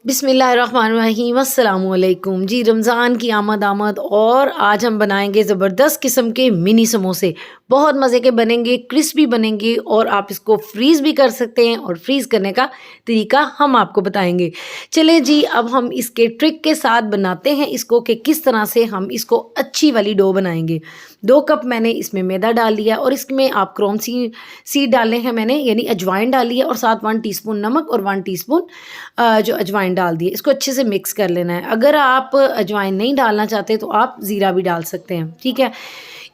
बिस्मिल्लाहिर्रहमानिर्रहीम अस्सलामुअलैकुम जी। रमज़ान की आमद और आज हम बनाएंगे ज़बरदस्त किस्म के मिनी समोसे। बहुत मज़े के बनेंगे, क्रिस्पी बनेंगे और आप इसको फ्रीज़ भी कर सकते हैं और फ्रीज़ करने का तरीका हम आपको बताएंगे। चलें जी, अब हम इसके ट्रिक के साथ बनाते हैं इसको कि किस तरह से हम इसको अच्छी वाली डो बनाएंगे। 2 कप मैंने इसमें मैदा डाल लिया और इसमें आप क्रोम सीड डाले हैं मैंने, यानी अजवाइन डाली है और साथ 1 टीस्पून नमक और 1 टीस्पून जो अजवाइन डाल दिए। इसको अच्छे से मिक्स कर लेना है। अगर आप अजवाइन नहीं डालना चाहते तो आप ज़ीरा भी डाल सकते हैं, ठीक है।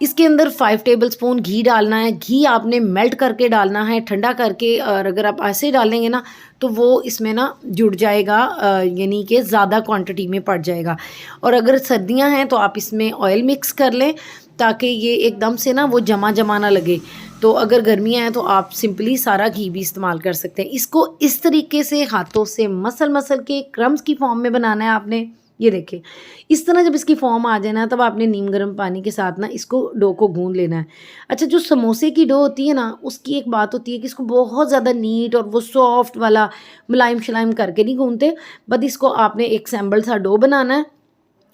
इसके अंदर 5 टेबलस्पून घी डालना है। घी आपने मेल्ट करके डालना है, ठंडा करके। और अगर आप ऐसे डालेंगे ना तो वो इसमें ना जुड़ जाएगा, यानी कि ज़्यादा क्वांटिटी में पड़ जाएगा। और अगर सर्दियां हैं तो आप इसमें ऑयल मिक्स कर लें ताकि ये एकदम से ना वो जमा जमा ना लगे। तो अगर गर्मियाँ हैं तो आप सिंपली सारा घी भी इस्तेमाल कर सकते हैं। इसको इस तरीके से हाथों से मसल मसल के क्रम्स की फॉर्म में बनाना है आपने। ये देखिए, इस तरह जब इसकी फॉर्म आ जाए ना तब आपने नीम गर्म पानी के साथ ना इसको डो को गूंद लेना है। अच्छा, जो समोसे की डो होती है ना, उसकी एक बात होती है कि इसको बहुत ज़्यादा नीट और वो सॉफ्ट वाला मुलायम शलायम करके नहीं गूंदते, बट इसको आपने एक सैम्बल सा डो बनाना है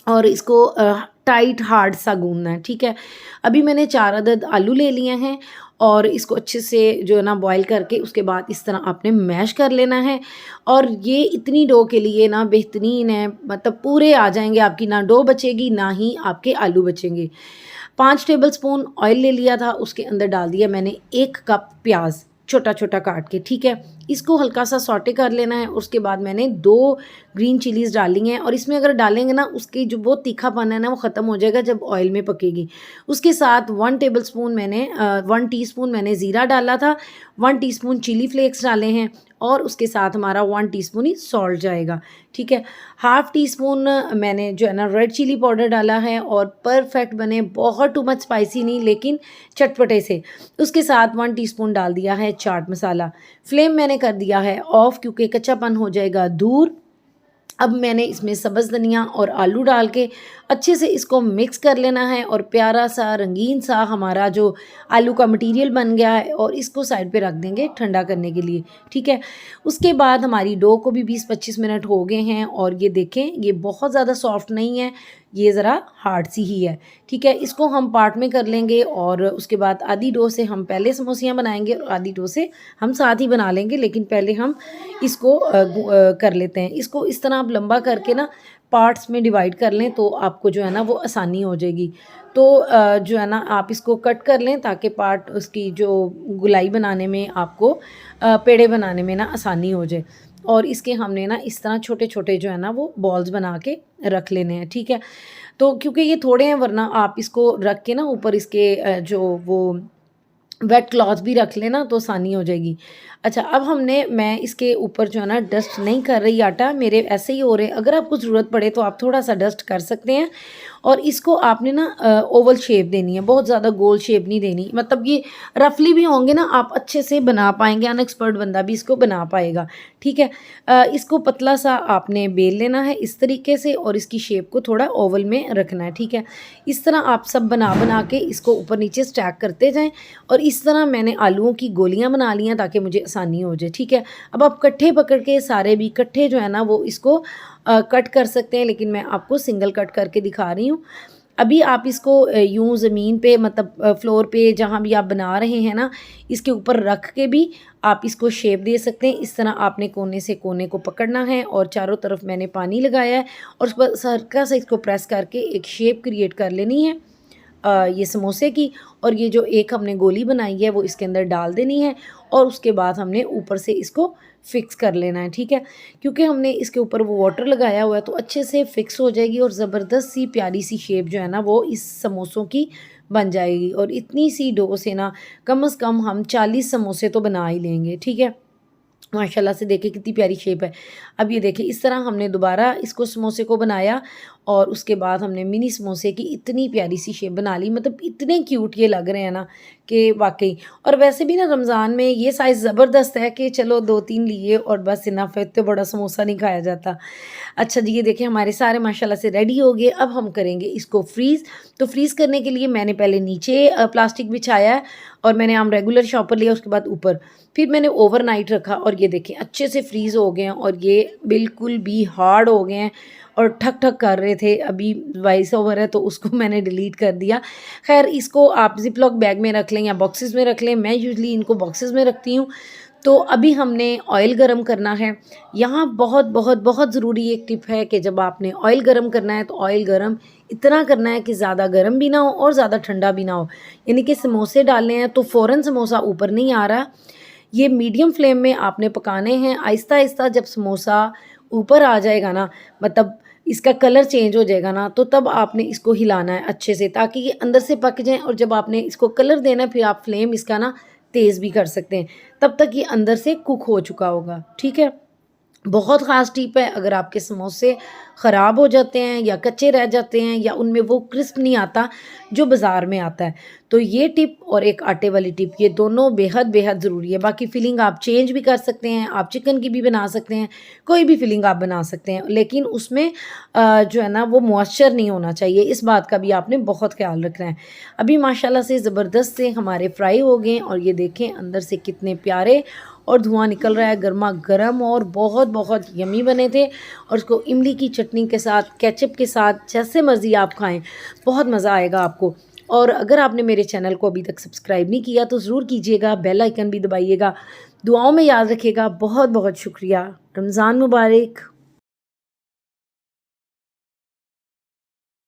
और इसको टाइट हार्ड सा गूंदना है, ठीक है। अभी मैंने 4 अदद आलू ले लिए हैं और इसको अच्छे से जो है ना बॉईल करके उसके बाद इस तरह आपने मैश कर लेना है। और ये इतनी डो के लिए ना बेहतरीन है, मतलब पूरे आ जाएंगे आपकी, ना डो बचेगी ना ही आपके आलू बचेंगे। 5 टेबलस्पून ऑयल ले लिया था, उसके अंदर डाल दिया मैंने 1 कप प्याज छोटा छोटा काट के, ठीक है। इसको हल्का सा सॉटे कर लेना है। उसके बाद मैंने 2 ग्रीन चिलीज़ डाली हैं और इसमें अगर डालेंगे ना उसकी जो वो तीखापन है ना वो ख़त्म हो जाएगा जब ऑयल में पकेगी। उसके साथ 1 टीस्पून मैंने ज़ीरा डाला था, 1 टीस्पून चिली फ्लेक्स डाले हैं और उसके साथ हमारा 1 टीस्पून ही सॉल्ट जाएगा, ठीक है। हाफ़ टी स्पून मैंने जो है ना रेड चिली पाउडर डाला है और परफेक्ट बने, बहुत टू मच स्पाइसी नहीं लेकिन चटपटे से। उसके साथ 1 टीस्पून डाल दिया है चाट मसाला। फ्लेम मैंने कर दिया है ऑफ क्योंकि कच्चापन हो जाएगा दूर। अब मैंने इसमें सब्ज़ धनिया और आलू डाल के अच्छे से इसको मिक्स कर लेना है और प्यारा सा रंगीन सा हमारा जो आलू का मटेरियल बन गया है और इसको साइड पे रख देंगे ठंडा करने के लिए, ठीक है। उसके बाद हमारी डो को भी 20-25 मिनट हो गए हैं और ये देखें, ये बहुत ज़्यादा सॉफ्ट नहीं है, ये ज़रा हार्ड सी ही है, ठीक है। इसको हम पार्ट में कर लेंगे और उसके बाद आधी डो से हम पहले समोसियाँ बनाएंगे और आधी डो से हम साथ ही बना लेंगे, लेकिन पहले हम इसको कर लेते हैं। इसको इस तरह आप लंबा करके ना पार्ट्स में डिवाइड कर लें तो आपको जो है ना वो आसानी हो जाएगी। तो जो है ना आप इसको कट कर लें ताकि पार्ट उसकी जो गुलाई बनाने में आपको पेड़े बनाने में ना आसानी हो जाए। और इसके हमने ना इस तरह छोटे छोटे जो है ना वो बॉल्स बना के रख लेने हैं, ठीक है। तो क्योंकि ये थोड़े हैं, वरना आप इसको रख के ना ऊपर इसके जो वो वेट क्लॉथ भी रख लेना तो आसानी हो जाएगी। अच्छा, अब मैं इसके ऊपर जो है ना डस्ट नहीं कर रही आटा, मेरे ऐसे ही हो रहे। अगर आपको ज़रूरत पड़े तो आप थोड़ा सा डस्ट कर सकते हैं। और इसको आपने ना ओवल शेप देनी है, बहुत ज़्यादा गोल शेप नहीं देनी। मतलब ये रफली भी होंगे ना आप अच्छे से बना पाएंगे, अनएक्सपर्ट बंदा भी इसको बना पाएगा, ठीक है। इसको पतला सा आपने बेल लेना है इस तरीके से और इसकी शेप को थोड़ा ओवल में रखना है, ठीक है। इस तरह आप सब बना बना के इसको ऊपर नीचे स्टैक करते जाएँ और इस तरह मैंने आलूओं की गोलियां बना ली हैं ताकि मुझे आसानी हो जाए, ठीक है। अब आप कट्ठे पकड़ के सारे भी इकट्ठे जो है ना वो इसको कट कर सकते हैं, लेकिन मैं आपको सिंगल कट करके दिखा रही हूँ। अभी आप इसको यूं ज़मीन पे, मतलब फ्लोर पे जहाँ भी आप बना रहे हैं ना, इसके ऊपर रख के भी आप इसको शेप दे सकते हैं। इस तरह आपने कोने से कोने को पकड़ना है और चारों तरफ मैंने पानी लगाया है और उस पर हल्का सा इसको प्रेस करके एक शेप क्रिएट कर लेनी है ये समोसे की। और ये जो एक हमने गोली बनाई है वो इसके अंदर डाल देनी है और उसके बाद हमने ऊपर से इसको फिक्स कर लेना है, ठीक है। क्योंकि हमने इसके ऊपर वो वाटर लगाया हुआ है तो अच्छे से फिक्स हो जाएगी और ज़बरदस्त सी प्यारी सी शेप जो है ना वो इस समोसों की बन जाएगी। और इतनी सी डो से ना कम से कम हम 40 समोसे तो बना ही लेंगे, ठीक है। माशाल्लाह से देखिए कितनी प्यारी शेप है। अब ये देखिए इस तरह हमने दोबारा इसको समोसे को बनाया और उसके बाद हमने मिनी समोसे की इतनी प्यारी सी शेप बना ली। मतलब इतने क्यूट ये लग रहे हैं ना कि वाकई। और वैसे भी ना रमज़ान में ये साइज़ ज़बरदस्त है कि चलो 2-3 लिए और बस इनफ है, इतने बड़ा समोसा नहीं खाया जाता। अच्छा जी, ये देखिए हमारे सारे माशाल्लाह से रेडी हो गए। अब हम करेंगे इसको फ्रीज़। तो फ्रीज़ करने के लिए मैंने पहले नीचे प्लास्टिक बिछाया है और मैंने आम रेगुलर शॉपर लिया, उसके बाद ऊपर। फिर मैंने ओवरनाइट रखा और ये देखें अच्छे से फ्रीज़ हो गए हैं और ये बिल्कुल भी हार्ड हो गए हैं और ठक ठक कर रहे थे। अभी वॉइस ओवर है तो उसको मैंने डिलीट कर दिया। खैर इसको आप ज़िप-लॉक बैग में रख लें या बॉक्सेस में रख लें, मैं यूजुअली इनको बॉक्सेस में रखती हूँ। तो अभी हमने ऑयल गरम करना है। यहाँ बहुत बहुत बहुत ज़रूरी एक टिप है कि जब आपने ऑयल गरम करना है तो ऑयल गरम इतना करना है कि ज़्यादा गरम भी ना हो और ज़्यादा ठंडा भी ना हो। यानी कि समोसे डालने हैं तो फ़ौरन समोसा ऊपर नहीं आ रहा, ये मीडियम फ्लेम में आपने पकाने हैं। आहिस्ता-आहिस्ता जब समोसा ऊपर आ जाएगा ना, मतलब इसका कलर चेंज हो जाएगा ना, तो तब आपने इसको हिलाना है अच्छे से ताकि ये अंदर से पक जाएँ और जब आपने इसको कलर देना है फिर आप फ्लेम इसका ना तेज़ भी कर सकते हैं। तब तक ये अंदर से कुक हो चुका होगा, ठीक है? बहुत ख़ास टिप है, अगर आपके समोसे ख़राब हो जाते हैं या कच्चे रह जाते हैं या उनमें वो क्रिस्प नहीं आता जो बाज़ार में आता है, तो ये टिप और एक आटे वाली टिप, ये दोनों बेहद बेहद ज़रूरी है। बाकी फिलिंग आप चेंज भी कर सकते हैं, आप चिकन की भी बना सकते हैं, कोई भी फिलिंग आप बना सकते हैं, लेकिन उसमें जो है ना वो मॉइस्चर नहीं होना चाहिए, इस बात का भी आपने बहुत ख़्याल रखना है। अभी माशाल्लाह से ज़बरदस्त से हमारे फ्राई हो गए और ये देखें अंदर से कितने प्यारे और धुआं निकल रहा है, गरमा गरम और बहुत बहुत यमी बने थे। और उसको इमली की चटनी के साथ, केचप के साथ, जैसे मर्ज़ी आप खाएं, बहुत मज़ा आएगा आपको। और अगर आपने मेरे चैनल को अभी तक सब्सक्राइब नहीं किया तो ज़रूर कीजिएगा, बेल आइकन भी दबाइएगा। दुआओं में याद रखिएगा। बहुत बहुत शुक्रिया। रमज़ान मुबारक।